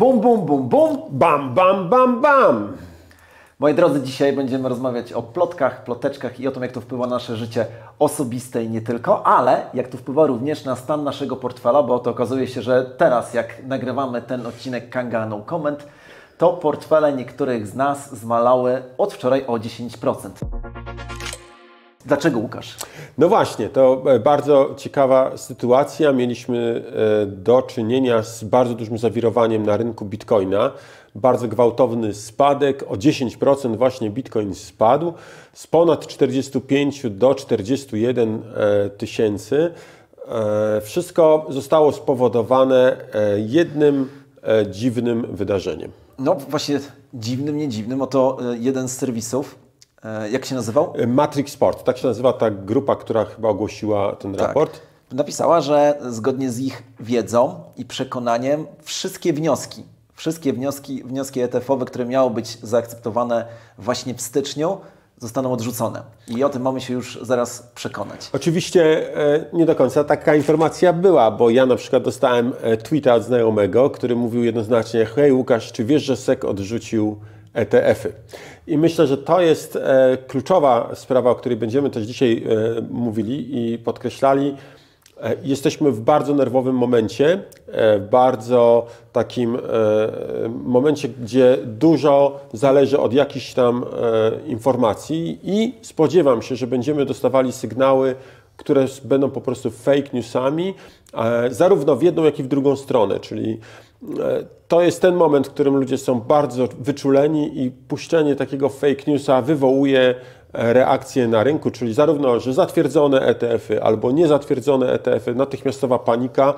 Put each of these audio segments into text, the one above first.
Bum, bum, bum, bum. Bam, bam, bam, bam. Moi drodzy, dzisiaj będziemy rozmawiać o plotkach, ploteczkach i o tym, jak to wpływa na nasze życie osobiste i nie tylko, ale jak to wpływa również na stan naszego portfela, bo to okazuje się, że teraz, jak nagrywamy ten odcinek Kanga No Comment, to portfele niektórych z nas zmalały od wczoraj o 10%. Dlaczego, Łukasz? No właśnie, to bardzo ciekawa sytuacja. Mieliśmy do czynienia z bardzo dużym zawirowaniem na rynku Bitcoina. Bardzo gwałtowny spadek, o 10% właśnie Bitcoin spadł z ponad 45 do 41 tysięcy. Wszystko zostało spowodowane jednym dziwnym wydarzeniem. No właśnie dziwnym, nie dziwnym, oto jeden z serwisów, jak się nazywał? Matrix Sport, tak się nazywa ta grupa, która chyba ogłosiła ten raport. Napisała, że zgodnie z ich wiedzą i przekonaniem wszystkie wnioski ETF-owe, które miały być zaakceptowane właśnie w styczniu, zostaną odrzucone. I o tym mamy się już zaraz przekonać. Oczywiście nie do końca taka informacja była, bo ja na przykład dostałem tweeta od znajomego, który mówił jednoznacznie: hej Łukasz, czy wiesz, że SEC odrzucił ETF-y? I myślę, że to jest kluczowa sprawa, o której będziemy też dzisiaj mówili i podkreślali. Jesteśmy w bardzo nerwowym momencie, w bardzo takim momencie, gdzie dużo zależy od jakichś tam informacji i spodziewam się, że będziemy dostawali sygnały, które będą po prostu fake newsami, zarówno w jedną, jak i w drugą stronę, czyli to jest ten moment, w którym ludzie są bardzo wyczuleni i puszczenie takiego fake newsa wywołuje reakcje na rynku, czyli zarówno, że zatwierdzone ETF-y albo niezatwierdzone ETF-y, natychmiastowa panika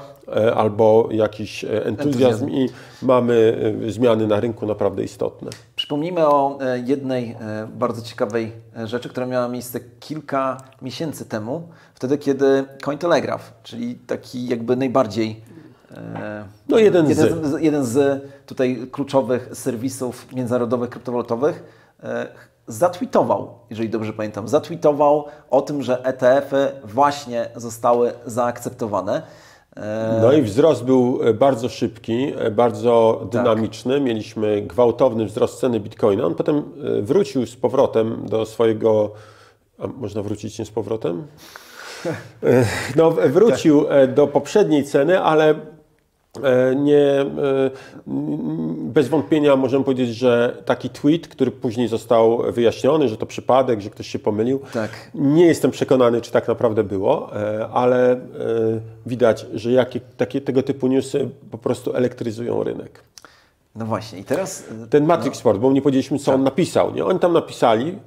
albo jakiś entuzjazm i mamy zmiany na rynku naprawdę istotne. Przypomnijmy o jednej bardzo ciekawej rzeczy, która miała miejsce kilka miesięcy temu, wtedy kiedy Cointelegraph, czyli taki jakby najbardziej jeden z tutaj kluczowych serwisów międzynarodowych, kryptowalutowych, zatweetował, jeżeli dobrze pamiętam, o tym, że ETF-y właśnie zostały zaakceptowane. No i wzrost był bardzo szybki, bardzo dynamiczny. Mieliśmy gwałtowny wzrost ceny Bitcoina. On potem wrócił z powrotem do swojego... A można wrócić nie z powrotem? No, wrócił do poprzedniej ceny, ale bez wątpienia możemy powiedzieć, że taki tweet, który później został wyjaśniony, że to przypadek, że ktoś się pomylił. Tak. Nie jestem przekonany, czy tak naprawdę było, ale widać, że tego typu newsy po prostu elektryzują rynek. No właśnie i teraz... Ten Matrix Sport, bo nie powiedzieliśmy, co on napisał. Nie? Oni tam napisali,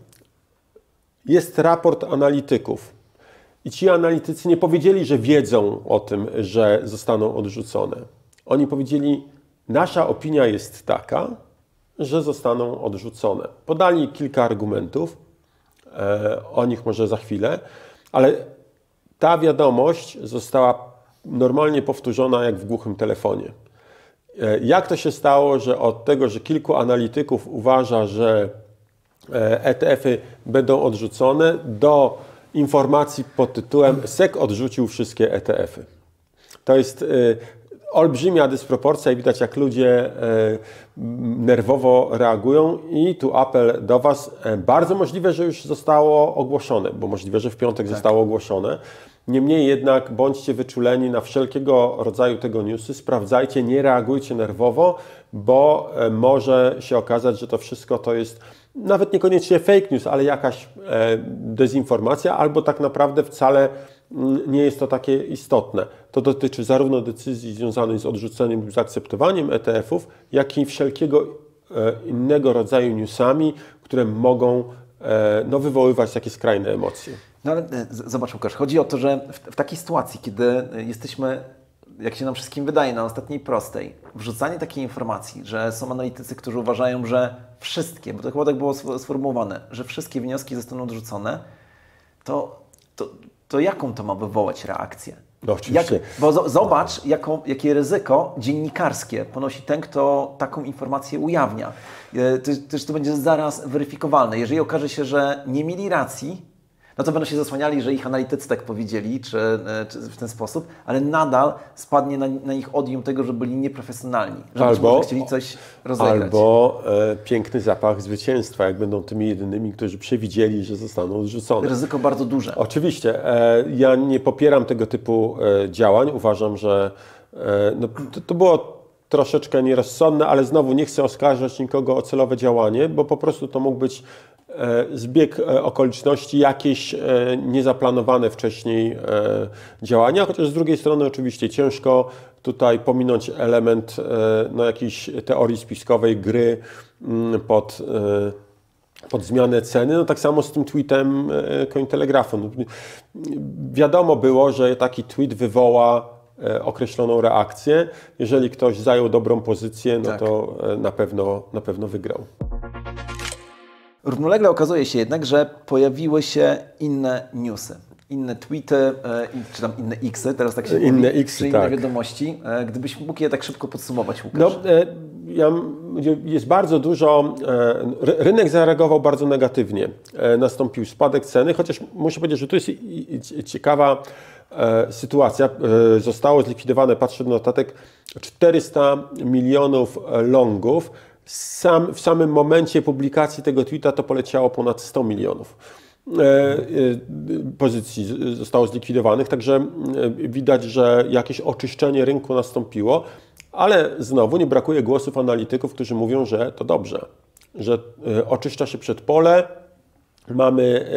jest raport analityków. I ci analitycy nie powiedzieli, że wiedzą o tym, że zostaną odrzucone. Oni powiedzieli, nasza opinia jest taka, że zostaną odrzucone. Podali kilka argumentów, o nich może za chwilę, ale ta wiadomość została normalnie powtórzona jak w głuchym telefonie. Jak to się stało, że od tego, że kilku analityków uważa, że ETF-y będą odrzucone, do informacji pod tytułem SEC odrzucił wszystkie ETF-y. To jest olbrzymia dysproporcja i widać, jak ludzie nerwowo reagują i tu apel do Was. Bardzo możliwe, że już zostało ogłoszone, bo możliwe, że w piątek zostało ogłoszone. Niemniej jednak bądźcie wyczuleni na wszelkiego rodzaju tego newsy, sprawdzajcie, nie reagujcie nerwowo, bo może się okazać, że to wszystko to jest nawet niekoniecznie fake news, ale jakaś dezinformacja, albo tak naprawdę wcale nie jest to takie istotne. To dotyczy zarówno decyzji związanej z odrzuceniem lub zaakceptowaniem ETF-ów, jak i wszelkiego innego rodzaju newsami, które mogą wywoływać takie skrajne emocje. No ale zobacz, Łukasz, chodzi o to, że w takiej sytuacji, kiedy jesteśmy, jak się nam wszystkim wydaje, na ostatniej prostej, wrzucanie takiej informacji, że są analitycy, którzy uważają, że wszystkie, bo to chyba tak było sformułowane, że wszystkie wnioski zostaną odrzucone, to jaką to ma wywołać reakcję? No oczywiście. Bo zobacz, jakie ryzyko dziennikarskie ponosi ten, kto taką informację ujawnia. To będzie zaraz weryfikowalne. Jeżeli okaże się, że nie mieli racji, no to będą się zasłaniali, że ich analitycy tak powiedzieli, czy w ten sposób, ale nadal spadnie na nich odium tego, że byli nieprofesjonalni, że albo chcieli coś rozegrać. Albo piękny zapach zwycięstwa, jak będą tymi jedynymi, którzy przewidzieli, że zostaną odrzucone. Ryzyko bardzo duże. Oczywiście. Ja nie popieram tego typu działań. Uważam, że no, to było troszeczkę nierozsądne, ale znowu nie chcę oskarżać nikogo o celowe działanie, bo po prostu to mógł być zbieg okoliczności, jakieś niezaplanowane wcześniej działania, chociaż z drugiej strony oczywiście ciężko tutaj pominąć element no, jakiejś teorii spiskowej, gry pod zmianę ceny. No tak samo z tym tweetem Cointelegrafu. No, wiadomo było, że taki tweet wywoła określoną reakcję. Jeżeli ktoś zajął dobrą pozycję, no to na pewno wygrał. Równolegle okazuje się jednak, że pojawiły się inne newsy, inne tweety, czy tam inne X-y, teraz tak się inne mówi, X-y, czy inne tak. wiadomości. Gdybyś mógł je tak szybko podsumować, Łukasz. No, jest bardzo dużo, rynek zareagował bardzo negatywnie. Nastąpił spadek ceny, chociaż muszę powiedzieć, że to jest ciekawa sytuacja. Zostało zlikwidowane, patrzę na notatek, 400 milionów longów. W samym momencie publikacji tego tweeta to poleciało ponad 100 milionów pozycji zostało zlikwidowanych, także widać, że jakieś oczyszczenie rynku nastąpiło, ale znowu nie brakuje głosów analityków, którzy mówią, że to dobrze, że oczyszcza się przedpole, mamy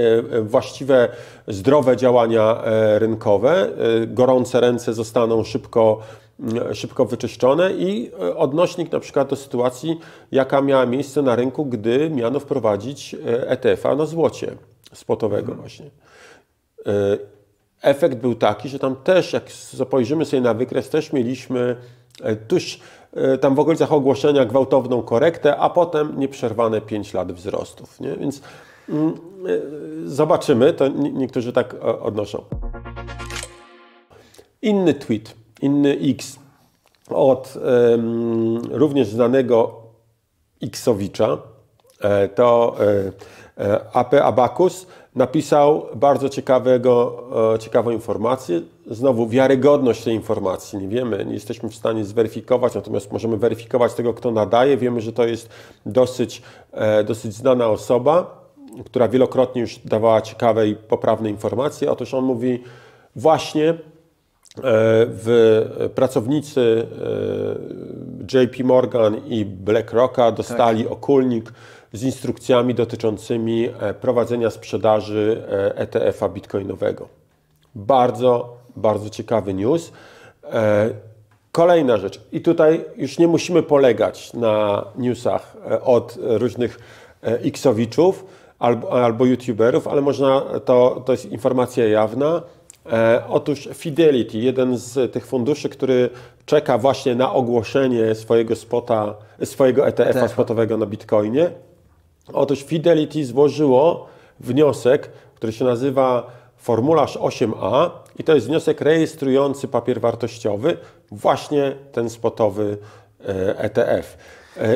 właściwe, zdrowe działania rynkowe, gorące ręce zostaną szybko wyczyszczone i odnośnik na przykład do sytuacji, jaka miała miejsce na rynku, gdy miano wprowadzić ETF-a na złocie spotowego właśnie. Efekt był taki, że tam też, jak spojrzymy sobie na wykres, też mieliśmy tuż tam w okolicach ogłoszenia gwałtowną korektę, a potem nieprzerwane 5 lat wzrostów. Nie? Więc zobaczymy, to niektórzy tak odnoszą. Inny tweet, inny X od również znanego Xowicza, to AP Abacus napisał bardzo ciekawą informację. Znowu wiarygodność tej informacji nie wiemy, nie jesteśmy w stanie zweryfikować, natomiast możemy weryfikować tego, kto nadaje. Wiemy, że to jest dosyć znana osoba, która wielokrotnie już dawała ciekawe i poprawne informacje. Otóż on mówi właśnie pracownicy JP Morgan i BlackRocka dostali okulnik z instrukcjami dotyczącymi prowadzenia sprzedaży ETF-a bitcoinowego. Bardzo, bardzo ciekawy news. Kolejna rzecz. I tutaj już nie musimy polegać na newsach od różnych Xowiczów albo YouTuberów, ale można, to jest informacja jawna. Otóż Fidelity, jeden z tych funduszy, który czeka właśnie na ogłoszenie swojego ETF-a spotowego na Bitcoinie. Otóż Fidelity złożyło wniosek, który się nazywa formularz 8A i to jest wniosek rejestrujący papier wartościowy, właśnie ten spotowy ETF.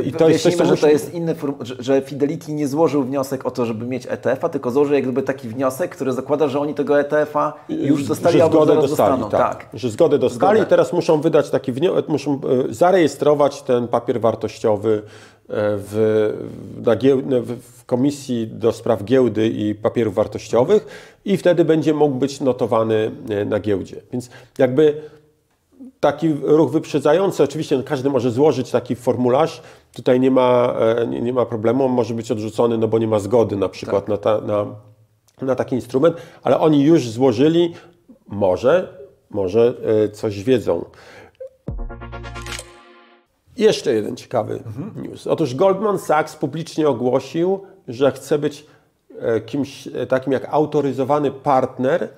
I to jest coś, że to jest inny, że Fidelity nie złożył wniosek o to, żeby mieć ETF-a, tylko złożył jakby taki wniosek, który zakłada, że oni tego ETF-a już dostali, albo zaraz dostaną. Tak. Że zgodę dostali i teraz muszą wydać taki wniosek, muszą zarejestrować ten papier wartościowy w Komisji do Spraw Giełdy i Papierów Wartościowych i wtedy będzie mógł być notowany na giełdzie. Więc jakby taki ruch wyprzedzający, oczywiście każdy może złożyć taki formularz, tutaj nie ma problemu, on może być odrzucony, no bo nie ma zgody na przykład na taki instrument, ale oni już złożyli, może coś wiedzą. Jeszcze jeden ciekawy news. Otóż Goldman Sachs publicznie ogłosił, że chce być kimś takim jak autoryzowany partner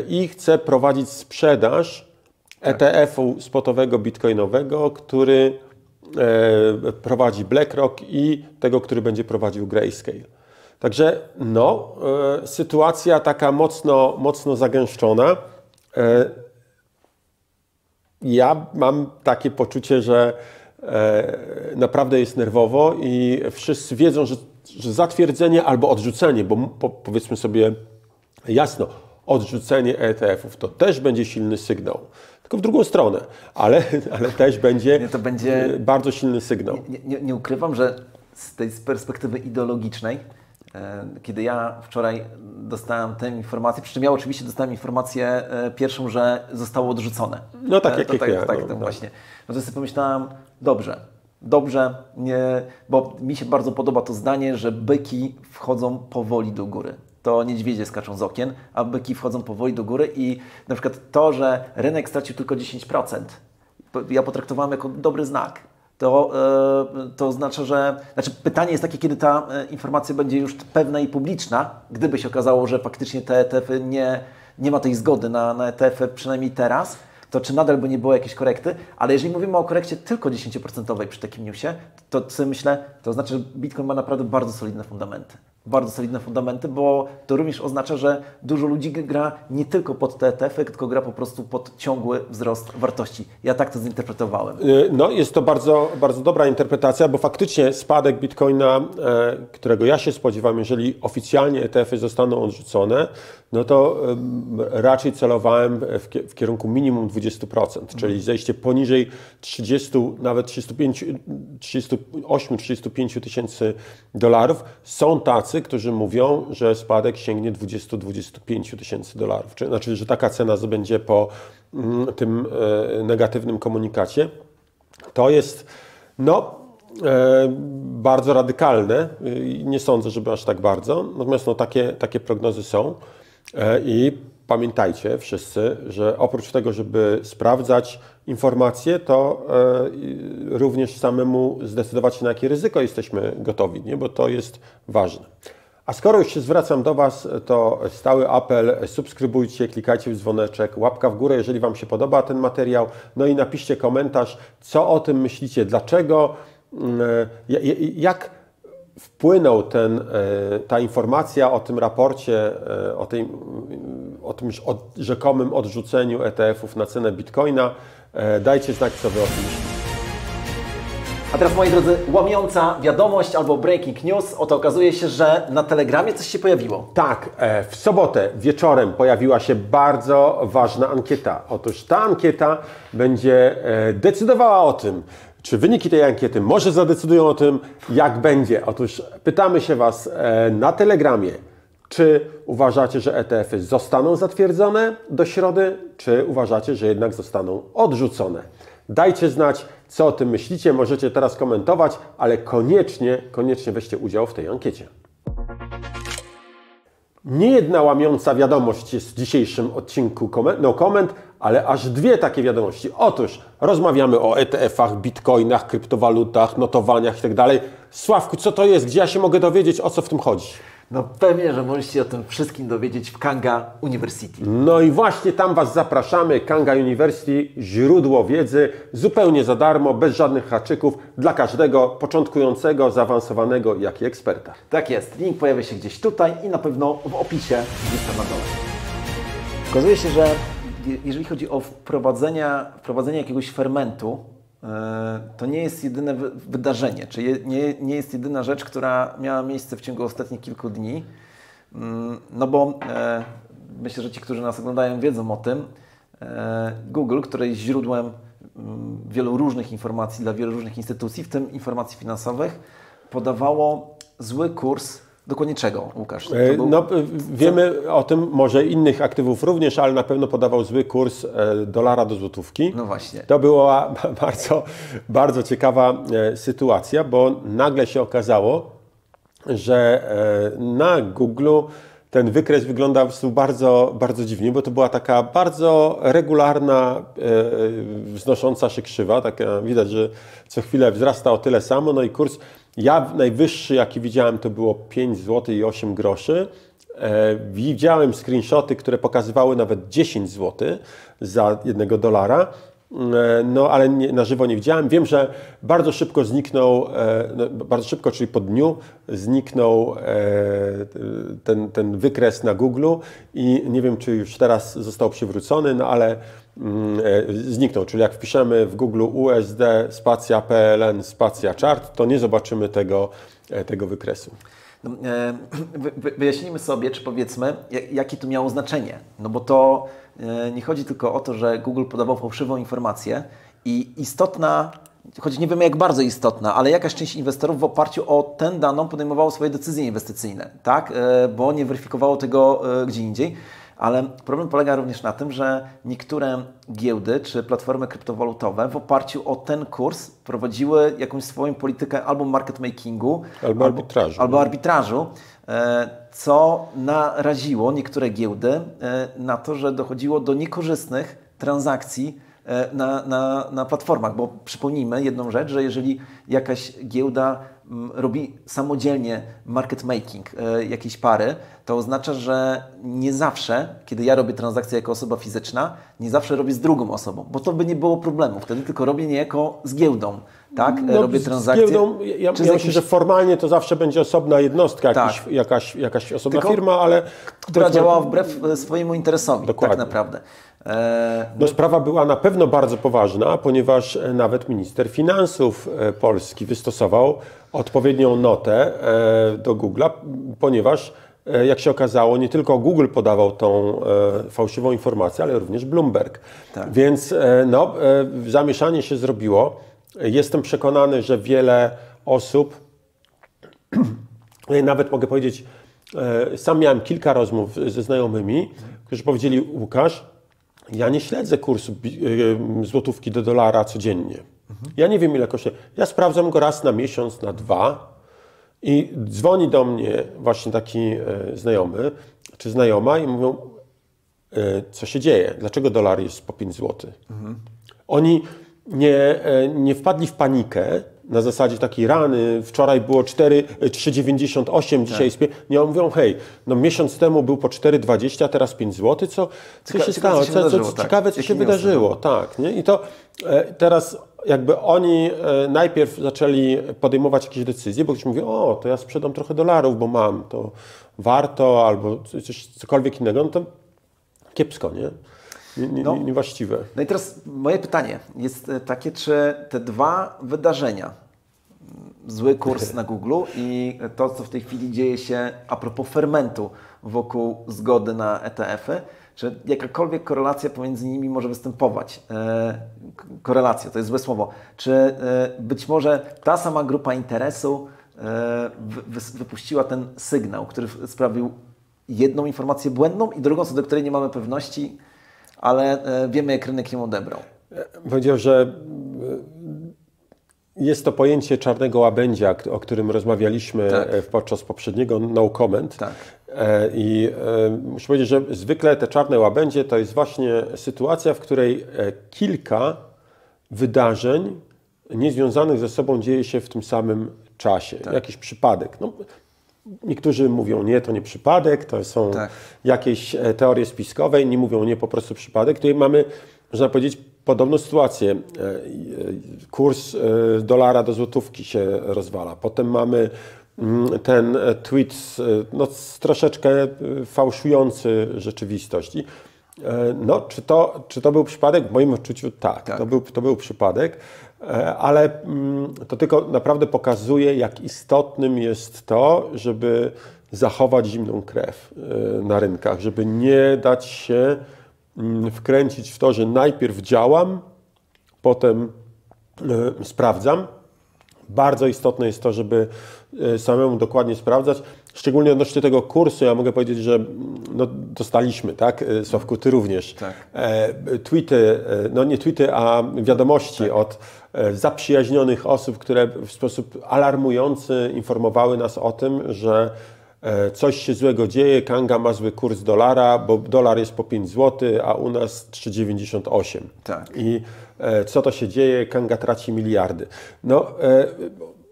i chce prowadzić sprzedaż ETF-u spotowego bitcoinowego, który prowadzi BlackRock i tego, który będzie prowadził Grayscale. Także sytuacja taka mocno zagęszczona. Ja mam takie poczucie, że naprawdę jest nerwowo i wszyscy wiedzą, że zatwierdzenie albo odrzucenie, bo powiedzmy sobie Jasno, odrzucenie ETF-ów to też będzie silny sygnał. Tylko w drugą stronę, ale też będzie, to będzie bardzo silny sygnał. Nie ukrywam, że z tej perspektywy ideologicznej, kiedy ja wczoraj dostałem tę informację, przy czym ja oczywiście dostałem informację pierwszą, że zostało odrzucone. No tak jak ja. Właśnie. No to sobie pomyślałem, dobrze, nie, bo mi się bardzo podoba to zdanie, że byki wchodzą powoli do góry. To niedźwiedzie skaczą z okien, a byki wchodzą powoli do góry i na przykład to, że rynek stracił tylko 10%, ja potraktowałem jako dobry znak. To oznacza, że... Znaczy pytanie jest takie, kiedy ta informacja będzie już pewna i publiczna, gdyby się okazało, że faktycznie te ETF-y nie ma tej zgody na ETF-y, przynajmniej teraz, to czy nadal by nie było jakiejś korekty, ale jeżeli mówimy o korekcie tylko 10% przy takim newsie, to sobie myślę, to oznacza, że Bitcoin ma naprawdę bardzo solidne fundamenty. Bardzo solidne fundamenty, bo to również oznacza, że dużo ludzi gra nie tylko pod te ETF-y, tylko gra po prostu pod ciągły wzrost wartości. Ja tak to zinterpretowałem. No, jest to bardzo, bardzo dobra interpretacja, bo faktycznie spadek Bitcoina, którego ja się spodziewam, jeżeli oficjalnie ETF-y zostaną odrzucone, no to raczej celowałem w kierunku minimum 20%, czyli zejście poniżej 30, nawet 38-35 tysięcy dolarów. Są tacy, którzy mówią, że spadek sięgnie 20-25 tysięcy dolarów. Znaczy, że taka cena będzie po tym negatywnym komunikacie. To jest bardzo radykalne. Nie sądzę, żeby aż tak bardzo. Natomiast takie prognozy są. I pamiętajcie wszyscy, że oprócz tego, żeby sprawdzać informacje, to również samemu zdecydować się, na jakie ryzyko jesteśmy gotowi, nie? Bo to jest ważne. A skoro już się zwracam do Was, to stały apel, subskrybujcie, klikajcie w dzwoneczek, łapka w górę, jeżeli Wam się podoba ten materiał, no i napiszcie komentarz, co o tym myślicie, dlaczego, jak wpłynął ta informacja o tym raporcie, o tym rzekomym odrzuceniu ETF-ów na cenę Bitcoina. Dajcie znać, co Wy o tym myślicie. A teraz, moi drodzy, łamiąca wiadomość albo breaking news. Oto okazuje się, że na Telegramie coś się pojawiło. Tak, w sobotę wieczorem pojawiła się bardzo ważna ankieta. Otóż ta ankieta będzie decydowała o tym, czy wyniki tej ankiety może zadecydują o tym, jak będzie. Otóż pytamy się Was na Telegramie, czy uważacie, że ETF-y zostaną zatwierdzone do środy, czy uważacie, że jednak zostaną odrzucone. Dajcie znać, co o tym myślicie. Możecie teraz komentować, ale koniecznie weźcie udział w tej ankiecie. Niejedna łamiąca wiadomość jest w dzisiejszym odcinku No Comment, ale aż dwie takie wiadomości. Otóż rozmawiamy o ETF-ach, bitcoinach, kryptowalutach, notowaniach itd. Sławku, co to jest? Gdzie ja się mogę dowiedzieć, o co w tym chodzi? No pewnie, że możecie się o tym wszystkim dowiedzieć w Kanga University. No i właśnie tam Was zapraszamy. Kanga University, źródło wiedzy, zupełnie za darmo, bez żadnych haczyków, dla każdego początkującego, zaawansowanego, jak i eksperta. Tak jest. Link pojawia się gdzieś tutaj i na pewno w opisie gdzieś tam na dole. Okazuje się, że jeżeli chodzi o wprowadzenie jakiegoś fermentu, to nie jest jedyne wydarzenie, czy nie jest jedyna rzecz, która miała miejsce w ciągu ostatnich kilku dni. No bo myślę, że ci, którzy nas oglądają, wiedzą o tym. Google, które jest źródłem wielu różnych informacji dla wielu różnych instytucji, w tym informacji finansowych, podawało zły kurs. Dokładnie czego, Łukasz? Wiemy o tym, może innych aktywów również, ale na pewno podawał zły kurs dolara do złotówki. No właśnie. To była bardzo, bardzo ciekawa sytuacja, bo nagle się okazało, że na Google ten wykres wygląda bardzo, bardzo dziwnie, bo to była taka bardzo regularna, wznosząca się krzywa. Taka, widać, że co chwilę wzrasta o tyle samo, no i kurs najwyższy, jaki widziałem, to było 5 zł i 8 groszy. Widziałem screenshoty, które pokazywały nawet 10 zł za $1, no ale na żywo nie widziałem. Wiem, że bardzo szybko zniknął, czyli po dniu zniknął ten wykres na Google i nie wiem, czy już teraz został przywrócony, no ale zniknął. Czyli jak wpiszemy w Google USD spacja PLN spacja chart, to nie zobaczymy tego wykresu. Wyjaśnijmy sobie, czy powiedzmy, jakie to miało znaczenie. No bo to nie chodzi tylko o to, że Google podawał fałszywą informację i istotna, choć nie wiemy jak bardzo istotna, ale jakaś część inwestorów w oparciu o tę daną podejmowało swoje decyzje inwestycyjne, tak? Bo nie weryfikowało tego gdzie indziej. Ale problem polega również na tym, że niektóre giełdy czy platformy kryptowalutowe w oparciu o ten kurs prowadziły jakąś swoją politykę albo market makingu, albo arbitrażu, co naraziło niektóre giełdy na to, że dochodziło do niekorzystnych transakcji na platformach, bo przypomnijmy jedną rzecz, że jeżeli jakaś giełda robi samodzielnie market making jakiejś pary, to oznacza, że nie zawsze, kiedy ja robię transakcję jako osoba fizyczna, nie zawsze robię z drugą osobą, bo to by nie było problemu. Wtedy tylko robię niejako z giełdą. Tak? No, robię transakcję. Z giełdą, ja myślę, że formalnie to zawsze będzie osobna jednostka, jakaś osobna firma, ale która działała wbrew swojemu interesowi. Dokładnie. Tak naprawdę. No, sprawa była na pewno bardzo poważna, ponieważ nawet minister finansów Polski wystosował odpowiednią notę do Google'a, ponieważ jak się okazało, nie tylko Google podawał tą fałszywą informację, ale również Bloomberg. Tak. Więc zamieszanie się zrobiło. Jestem przekonany, że wiele osób, nawet mogę powiedzieć, sam miałem kilka rozmów ze znajomymi, którzy powiedzieli: Łukasz, ja nie śledzę kursu złotówki do dolara codziennie. Ja nie wiem, ile kosztuje. Ja sprawdzam go raz na miesiąc, na 2 i dzwoni do mnie właśnie taki znajomy czy znajoma i mówią: co się dzieje? Dlaczego dolar jest po 5 zł? Oni nie wpadli w panikę na zasadzie takiej rany, wczoraj było 3,98, dzisiaj jest 5. Nie, oni mówią: hej, no miesiąc temu był po 4,20, a teraz 5 zł, co się stało? Ciekawe, co się wydarzyło. Tak, nie? I to teraz jakby oni najpierw zaczęli podejmować jakieś decyzje, bo ktoś mówi: o, to ja sprzedam trochę dolarów, bo mam, to warto, albo cokolwiek innego, no to kiepsko, nie? Niewłaściwe. No i teraz moje pytanie jest takie, czy te dwa wydarzenia, zły kurs na Google i to, co w tej chwili dzieje się a propos fermentu wokół zgody na ETF-y, czy jakakolwiek korelacja pomiędzy nimi może występować? Korelacja, to jest złe słowo. Czy być może ta sama grupa interesu wypuściła ten sygnał, który sprawił jedną informację błędną i drugą, co do której nie mamy pewności, ale wiemy, jak rynek ją odebrał. Powiedział, że jest to pojęcie czarnego łabędzia, o którym rozmawialiśmy podczas poprzedniego no comment. Tak. I muszę powiedzieć, że zwykle te czarne łabędzie to jest właśnie sytuacja, w której kilka wydarzeń niezwiązanych ze sobą dzieje się w tym samym czasie. Tak. Jakiś przypadek. No, niektórzy mówią: nie, to nie przypadek, to są jakieś teorie spiskowe, inni mówią: nie, po prostu przypadek. Tutaj mamy, można powiedzieć, podobną sytuację. Kurs dolara do złotówki się rozwala. Potem mamy ten tweet troszeczkę fałszujący rzeczywistość. No, czy to był przypadek? W moim odczuciu tak. To był przypadek, ale to tylko naprawdę pokazuje, jak istotnym jest to, żeby zachować zimną krew na rynkach, żeby nie dać się wkręcić w to, że najpierw działam, potem sprawdzam. Bardzo istotne jest to, żeby samemu dokładnie sprawdzać. Szczególnie odnośnie tego kursu, ja mogę powiedzieć, że dostaliśmy, tak? Sławku, ty również. Tak. Tweety, nie tweety, a wiadomości od zaprzyjaźnionych osób, które w sposób alarmujący informowały nas o tym, że coś się złego dzieje, Kanga ma zły kurs dolara, bo dolar jest po 5 zł, a u nas 3,98. Tak. I co to się dzieje? Kanga traci miliardy.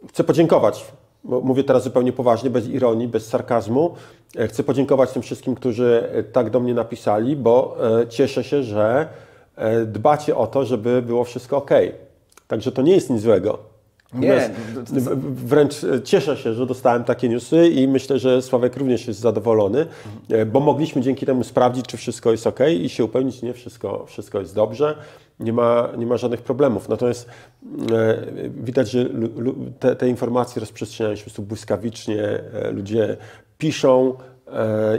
Chcę podziękować, bo mówię teraz zupełnie poważnie, bez ironii, bez sarkazmu. Chcę podziękować tym wszystkim, którzy tak do mnie napisali, bo cieszę się, że dbacie o to, żeby było wszystko ok. Także to nie jest nic złego. Nie, wręcz cieszę się, że dostałem takie newsy i myślę, że Sławek również jest zadowolony, bo mogliśmy dzięki temu sprawdzić, czy wszystko jest ok i się upewnić, nie, wszystko jest dobrze, nie ma żadnych problemów. Natomiast widać, że te informacje rozprzestrzeniają się po prostu błyskawicznie, ludzie piszą,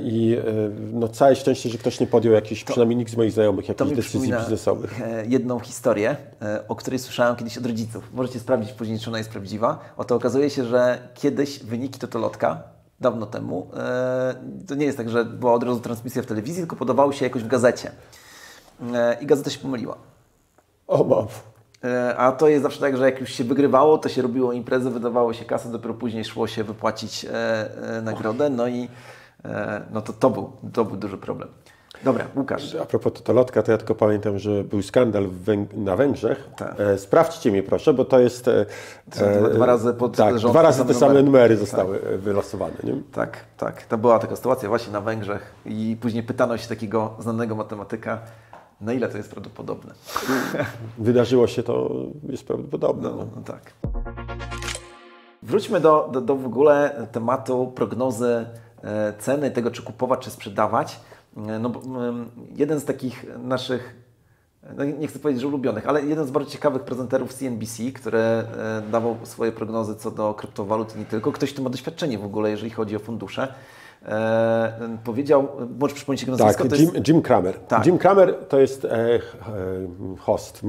i no, całe szczęście, że ktoś nie podjął jakiejś, przynajmniej nikt z moich znajomych, jakichś decyzji biznesowych. Jedną historię, o której słyszałem kiedyś od rodziców. Możecie sprawdzić później, czy ona jest prawdziwa. Oto okazuje się, że kiedyś wyniki Totolotka, dawno temu, to nie jest tak, że była od razu transmisja w telewizji, tylko podawało się jakoś w gazecie. I gazeta się pomyliła. O, mam. A to jest zawsze tak, że jak już się wygrywało, to się robiło imprezę, wydawało się kasę, dopiero później szło się wypłacić nagrodę. No i no to był duży problem. Dobra, Łukasz. A propos Totolotka, to ja tylko pamiętam, że był skandal na Węgrzech. Tak. Sprawdźcie mnie proszę, bo to jest... Dwa razy pod tak, rząd, dwa razy te same numery zostały wylosowane. Nie? Tak. To była taka sytuacja właśnie na Węgrzech i później pytano się takiego znanego matematyka, na ile to jest prawdopodobne. Wydarzyło się to, jest prawdopodobne. No tak. Wróćmy do w ogóle tematu prognozy ceny, tego czy kupować, czy sprzedawać. No, jeden z takich naszych, no nie chcę powiedzieć, że ulubionych, ale jeden z bardzo ciekawych prezenterów CNBC, który dawał swoje prognozy co do kryptowalut i nie tylko. Ktoś, kto ma doświadczenie w ogóle, jeżeli chodzi o fundusze. Powiedział, możesz przypomnieć jego nazwisko? Tak, Jim Cramer. Tak. Jim Cramer to jest host,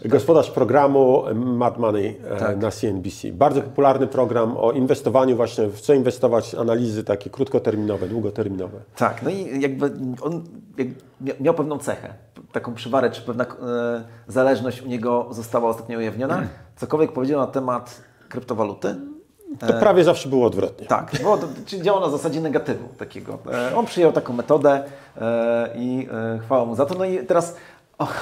gospodarz programu Mad Money na CNBC. Bardzo popularny program o inwestowaniu właśnie, w co inwestować, analizy takie krótkoterminowe, długoterminowe. Tak, no i jakby on miał pewną cechę, taką przywarę, czy pewna zależność u niego została ostatnio ujawniona. Cokolwiek powiedział na temat kryptowaluty, to prawie zawsze było odwrotnie. Tak, bo czyli działa na zasadzie negatywu takiego. On przyjął taką metodę i chwała mu za to. No i teraz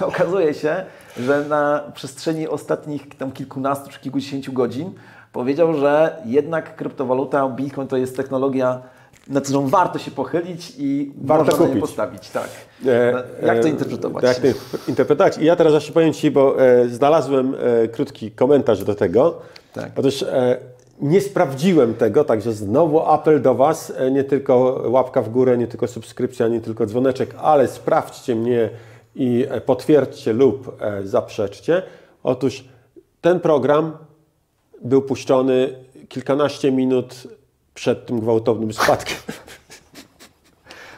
okazuje się, że na przestrzeni ostatnich tam kilkunastu czy kilkudziesięciu godzin powiedział, że jednak kryptowaluta, Bitcoin to jest technologia, na którą warto się pochylić i warto można na nie postawić. Tak. Jak to interpretować? Jak to interpretować? I ja teraz właśnie powiem Ci, bo znalazłem krótki komentarz do tego. Tak. Otóż nie sprawdziłem tego, także znowu apel do Was, nie tylko łapka w górę, nie tylko subskrypcja, nie tylko dzwoneczek, ale sprawdźcie mnie i potwierdźcie lub zaprzeczcie. Otóż ten program był puszczony kilkanaście minut przed tym gwałtownym spadkiem.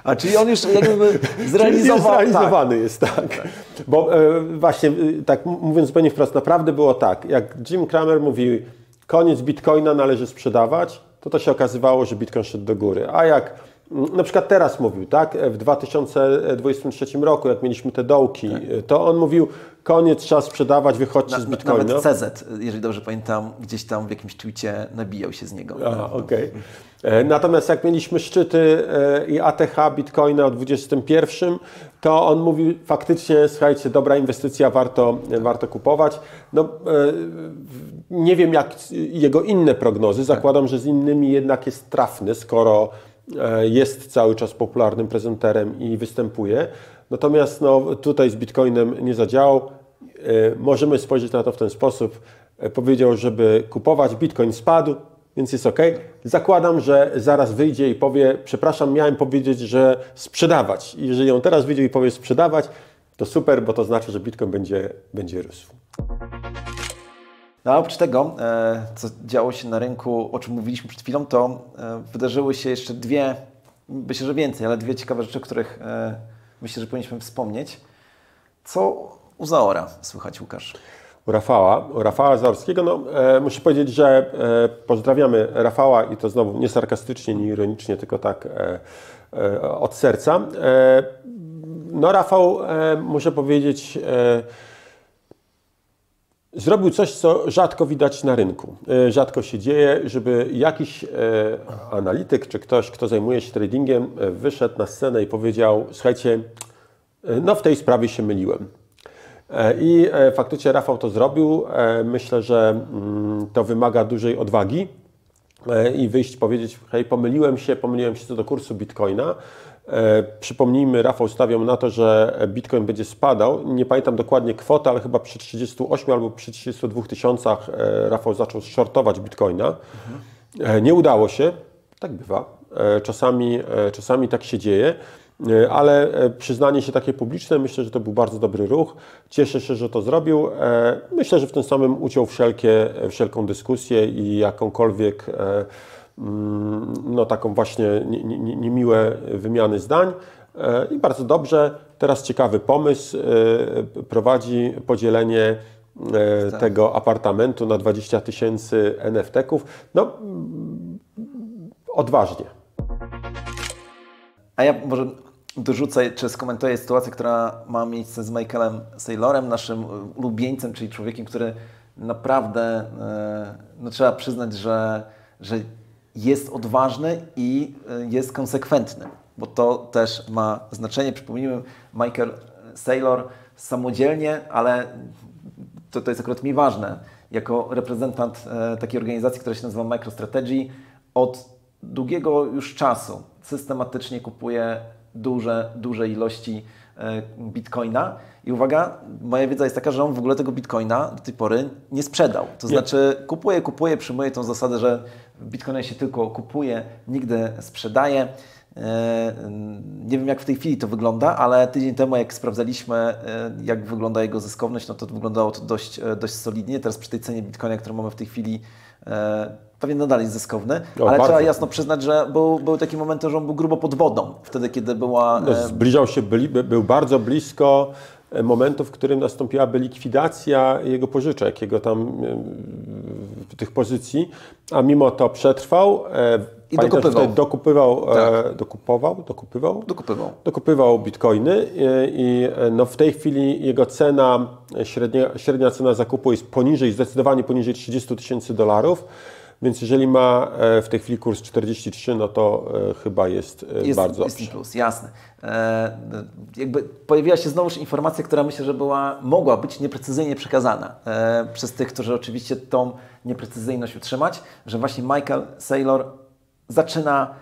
A czyli on już jakby zrealizowany jest, tak. Bo właśnie, tak mówiąc zupełnie wprost, naprawdę było tak, jak Jim Cramer mówił, koniec Bitcoina należy sprzedawać, to się okazywało, że Bitcoin szedł do góry. A jak na przykład teraz mówił, tak, w 2023 roku, jak mieliśmy te dołki, to on mówił, koniec, trzeba sprzedawać, wychodźcie z Bitcoina. Nawet CZ, jeżeli dobrze pamiętam, gdzieś tam w jakimś tweetie nabijał się z niego. Okej. Natomiast jak mieliśmy szczyty i ATH Bitcoina o 21, to on mówił faktycznie, słuchajcie, dobra inwestycja, warto kupować. No, nie wiem jak jego inne prognozy, zakładam, że z innymi jednak jest trafny, skoro jest cały czas popularnym prezenterem i występuje. Natomiast no, tutaj z Bitcoinem nie zadziałał. Możemy spojrzeć na to w ten sposób. Powiedział, żeby kupować, Bitcoin spadł, więc jest ok. Zakładam, że zaraz wyjdzie i powie, przepraszam, miałem powiedzieć, że sprzedawać. I jeżeli on teraz wyjdzie i powie sprzedawać, to super, bo to znaczy, że Bitcoin będzie rósł. No a oprócz tego, co działo się na rynku, o czym mówiliśmy przed chwilą, to wydarzyły się jeszcze dwie, myślę, że więcej, ale dwie ciekawe rzeczy, o których myślę, że powinniśmy wspomnieć. Co u Zaora słychać, Łukasz? U Rafała Zaorskiego, no muszę powiedzieć, że pozdrawiamy Rafała i to znowu nie sarkastycznie, nie ironicznie, tylko tak od serca. No Rafał, muszę powiedzieć, zrobił coś, co rzadko widać na rynku. Rzadko się dzieje, żeby jakiś analityk czy ktoś, kto zajmuje się tradingiem, wyszedł na scenę i powiedział, słuchajcie, no w tej sprawie się myliłem. I faktycznie Rafał to zrobił. Myślę, że to wymaga dużej odwagi, i wyjść, powiedzieć, hej, pomyliłem się co do kursu Bitcoina. Przypomnijmy, Rafał stawiał na to, że Bitcoin będzie spadał. Nie pamiętam dokładnie kwoty, ale chyba przy 38 albo przy 32 tysiącach Rafał zaczął shortować Bitcoina. Nie udało się, tak bywa. Czasami tak się dzieje, ale przyznanie się takie publiczne, myślę, że to był bardzo dobry ruch. Cieszę się, że to zrobił. Myślę, że w tym samym uciął wszelką dyskusję i jakąkolwiek taką właśnie niemiłe wymiany zdań. I bardzo dobrze. Teraz ciekawy pomysł. Prowadzi podzielenie tego apartamentu na 20 tysięcy NFT-ków. No, odważnie. A ja może dorzucę, czy skomentuję sytuację, która ma miejsce z Michaelem Saylorem, naszym ulubieńcem, czyli człowiekiem, który naprawdę, trzeba przyznać, że jest odważny i jest konsekwentny, bo to też ma znaczenie. Przypomnijmy, Michael Saylor samodzielnie, ale to jest akurat mi ważne, jako reprezentant takiej organizacji, która się nazywa MicroStrategy, od długiego już czasu systematycznie kupuje duże ilości Bitcoina. I uwaga, moja wiedza jest taka, że on w ogóle tego Bitcoina do tej pory nie sprzedał. To znaczy kupuje, przyjmuje tą zasadę, że Bitcoina się tylko kupuje, nigdy sprzedaje. Nie wiem, jak w tej chwili to wygląda, ale tydzień temu, jak sprawdzaliśmy, jak wygląda jego zyskowność, no to wyglądało to dość solidnie. Teraz przy tej cenie Bitcoina, którą mamy w tej chwili, pewnie nadal jest zyskowny, ale bardzo. Trzeba jasno przyznać, że były takie momenty, że on był grubo pod wodą, wtedy kiedy była... Zbliżał się, był bardzo blisko momentu, w którym nastąpiła likwidacja jego pożyczek, jego tam tych pozycji, a mimo to przetrwał. I dokupywał bitcoiny i w tej chwili jego cena, średnia cena zakupu jest zdecydowanie poniżej $30,000, więc jeżeli ma w tej chwili kurs 43, no to chyba jest bardzo dobrze. Jest plus, jasne. Jakby pojawiła się znowuż informacja, która myślę, że mogła być nieprecyzyjnie przekazana przez tych, którzy oczywiście tą nieprecyzyjność utrzymać, że właśnie Michael Saylor zaczyna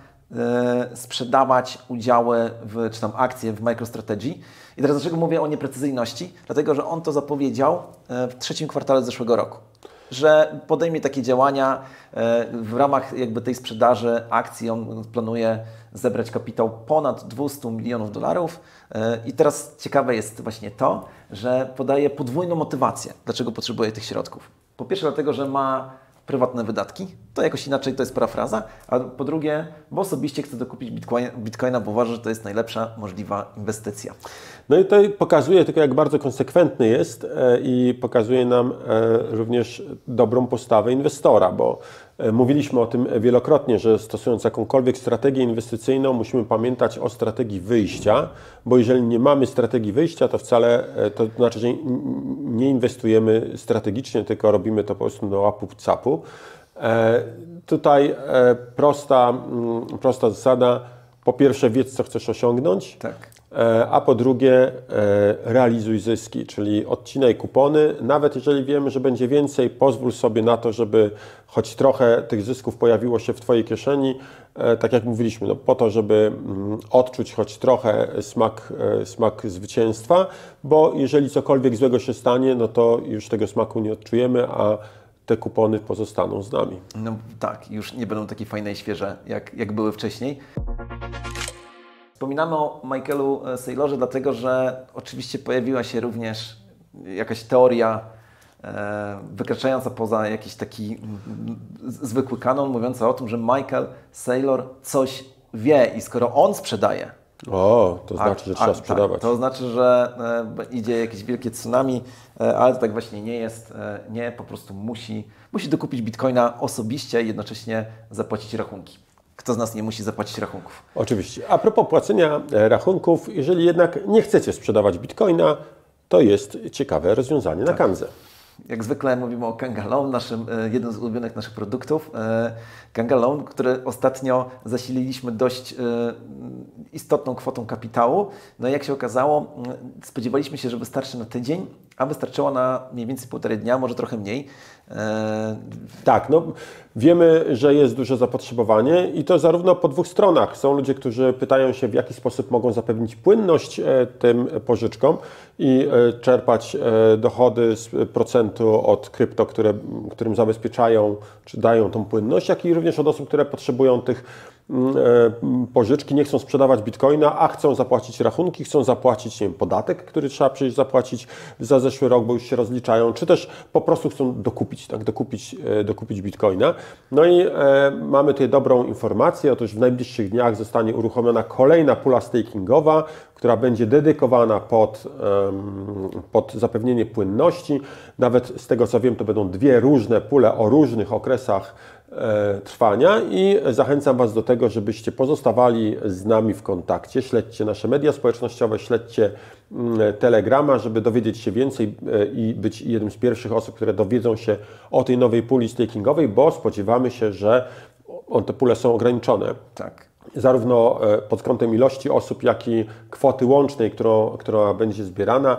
sprzedawać udziały czy tam akcje w MicroStrategy. I teraz dlaczego mówię o nieprecyzyjności? Dlatego, że on to zapowiedział w trzecim kwartale zeszłego roku, że podejmie takie działania w ramach jakby tej sprzedaży akcji. On planuje zebrać kapitał ponad $200 milionów. I teraz ciekawe jest właśnie to, że podaje podwójną motywację, dlaczego potrzebuje tych środków. Po pierwsze dlatego, że ma prywatne wydatki, to jakoś inaczej, to jest parafraza, a po drugie, bo osobiście chce dokupić Bitcoina, bo uważa, że to jest najlepsza możliwa inwestycja. No i to pokazuje tylko, jak bardzo konsekwentny jest i pokazuje nam również dobrą postawę inwestora, bo mówiliśmy o tym wielokrotnie, że stosując jakąkolwiek strategię inwestycyjną, musimy pamiętać o strategii wyjścia, bo jeżeli nie mamy strategii wyjścia, to wcale to znaczy, że nie inwestujemy strategicznie, tylko robimy to po prostu do łapu-capu. Tutaj prosta zasada. Po pierwsze, wiedz, co chcesz osiągnąć, tak. A po drugie, realizuj zyski, czyli odcinaj kupony. Nawet jeżeli wiemy, że będzie więcej, pozwól sobie na to, żeby choć trochę tych zysków pojawiło się w Twojej kieszeni. Tak jak mówiliśmy, po to, żeby odczuć choć trochę smak zwycięstwa, bo jeżeli cokolwiek złego się stanie, no to już tego smaku nie odczujemy, a te kupony pozostaną z nami. No tak, już nie będą takie fajne i świeże, jak były wcześniej. Wspominamy o Michaelu Saylorze, dlatego że oczywiście pojawiła się również jakaś teoria wykraczająca poza jakiś taki zwykły kanon, mówiąca o tym, że Michael Saylor coś wie i skoro on sprzedaje, to znaczy, że trzeba sprzedawać. Tak, to znaczy, że idzie jakieś wielkie tsunami, ale to tak właśnie nie jest. Nie, po prostu musi dokupić Bitcoina osobiście i jednocześnie zapłacić rachunki. Kto z nas nie musi zapłacić rachunków? Oczywiście. A propos płacenia rachunków, jeżeli jednak nie chcecie sprzedawać Bitcoina, to jest ciekawe rozwiązanie na Kanzę. Jak zwykle mówimy o Kanga Loan, jednym z ulubionych naszych produktów. Kanga Loan, który ostatnio zasililiśmy dość istotną kwotą kapitału. No i jak się okazało, spodziewaliśmy się, że wystarczy na tydzień, a wystarczyło na mniej więcej 1,5 dnia, może trochę mniej. Tak, no wiemy, że jest duże zapotrzebowanie i to zarówno po dwóch stronach. Są ludzie, którzy pytają się, w jaki sposób mogą zapewnić płynność tym pożyczkom i czerpać dochody z procentu od krypto, którym zabezpieczają czy dają tą płynność, jak i również od osób, które potrzebują tych pożyczki, nie chcą sprzedawać bitcoina, a chcą zapłacić rachunki, chcą zapłacić, nie wiem, podatek, który trzeba przecież zapłacić za zeszły rok, bo już się rozliczają, czy też po prostu chcą dokupić bitcoina. No i mamy tutaj dobrą informację, otóż w najbliższych dniach zostanie uruchomiona kolejna pula stakingowa, która będzie dedykowana pod zapewnienie płynności. Nawet z tego co wiem, to będą dwie różne pule o różnych okresach trwania i zachęcam Was do tego, żebyście pozostawali z nami w kontakcie. Śledźcie nasze media społecznościowe, śledźcie Telegrama, żeby dowiedzieć się więcej i być jednym z pierwszych osób, które dowiedzą się o tej nowej puli stakingowej, bo spodziewamy się, że te pule są ograniczone. Tak. Zarówno pod kątem ilości osób, jak i kwoty łącznej, która będzie zbierana.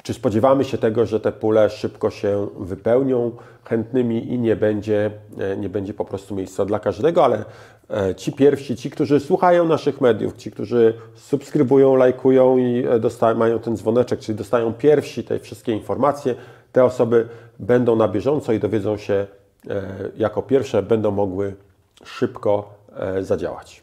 Czy spodziewamy się tego, że te pule szybko się wypełnią chętnymi i nie będzie po prostu miejsca dla każdego, ale ci pierwsi, ci, którzy słuchają naszych mediów, ci, którzy subskrybują, lajkują i mają ten dzwoneczek, czyli dostają pierwsi te wszystkie informacje, te osoby będą na bieżąco i dowiedzą się jako pierwsze, będą mogły szybko zadziałać.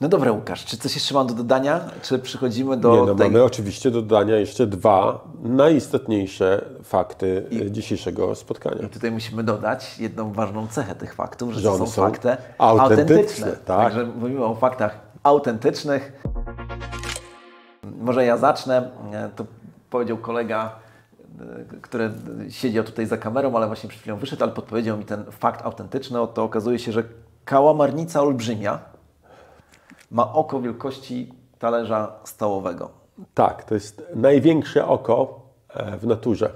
No dobra, Łukasz, czy coś jeszcze mam do dodania? Czy przychodzimy do Mamy oczywiście do dodania jeszcze dwa najistotniejsze fakty dzisiejszego spotkania. I tutaj musimy dodać jedną ważną cechę tych faktów, że to są fakty autentyczne. Tak. Także mówimy o faktach autentycznych. Może ja zacznę. To powiedział kolega, który siedział tutaj za kamerą, ale właśnie przed chwilą wyszedł, ale podpowiedział mi ten fakt autentyczny. Oto okazuje się, że kałamarnica olbrzymia ma oko wielkości talerza stołowego. Tak, to jest największe oko w naturze.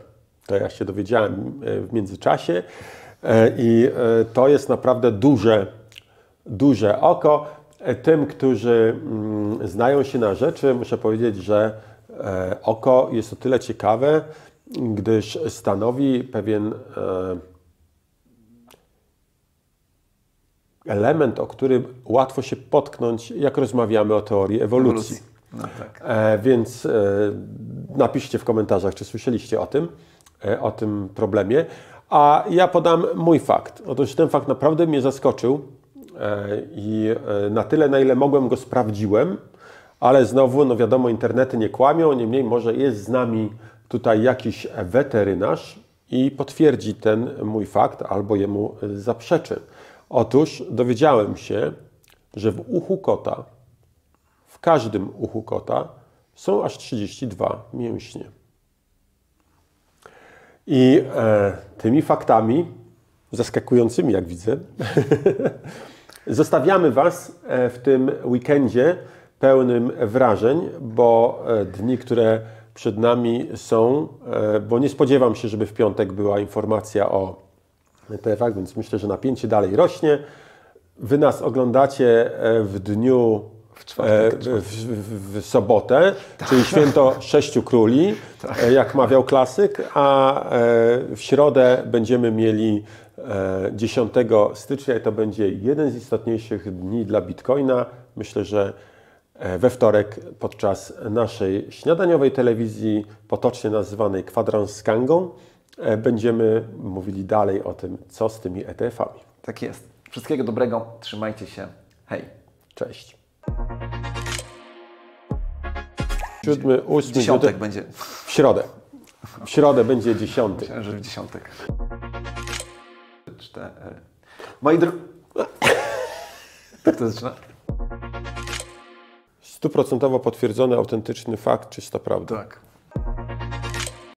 To ja się dowiedziałem w międzyczasie i to jest naprawdę duże oko. Tym, którzy znają się na rzeczy, muszę powiedzieć, że oko jest o tyle ciekawe, gdyż stanowi pewien element, o którym łatwo się potknąć, jak rozmawiamy o teorii ewolucji. No tak. Więc napiszcie w komentarzach, czy słyszeliście o tym problemie. A ja podam mój fakt. Otóż ten fakt naprawdę mnie zaskoczył i na tyle, na ile mogłem, go sprawdziłem, ale znowu, no wiadomo, internety nie kłamią, niemniej może jest z nami tutaj jakiś weterynarz i potwierdzi ten mój fakt albo jemu zaprzeczy. Otóż dowiedziałem się, że w uchu kota, w każdym uchu kota są aż 32 mięśnie. I tymi faktami, zaskakującymi jak widzę, zostawiamy Was w tym weekendzie pełnym wrażeń, bo dni, które przed nami są, bo nie spodziewam się, żeby w piątek była informacja o ETF-ach, więc myślę, że napięcie dalej rośnie. Wy nas oglądacie w dniu w sobotę, tak, czyli święto Sześciu Króli, tak, jak mawiał klasyk, a w środę będziemy mieli 10 stycznia i to będzie jeden z istotniejszych dni dla Bitcoina. Myślę, że we wtorek podczas naszej śniadaniowej telewizji, potocznie nazywanej Kwadrans z Kangą, będziemy mówili dalej o tym, co z tymi ETF-ami. Tak jest. Wszystkiego dobrego. Trzymajcie się. Hej. Cześć. 7, 8, dziesiątek będzie. W środę. W środę będzie 10. Myślałem, że w dziesiątek. 4. Moi drodzy... Tak to zaczyna? 100% potwierdzony, autentyczny fakt, czysta prawda. Tak.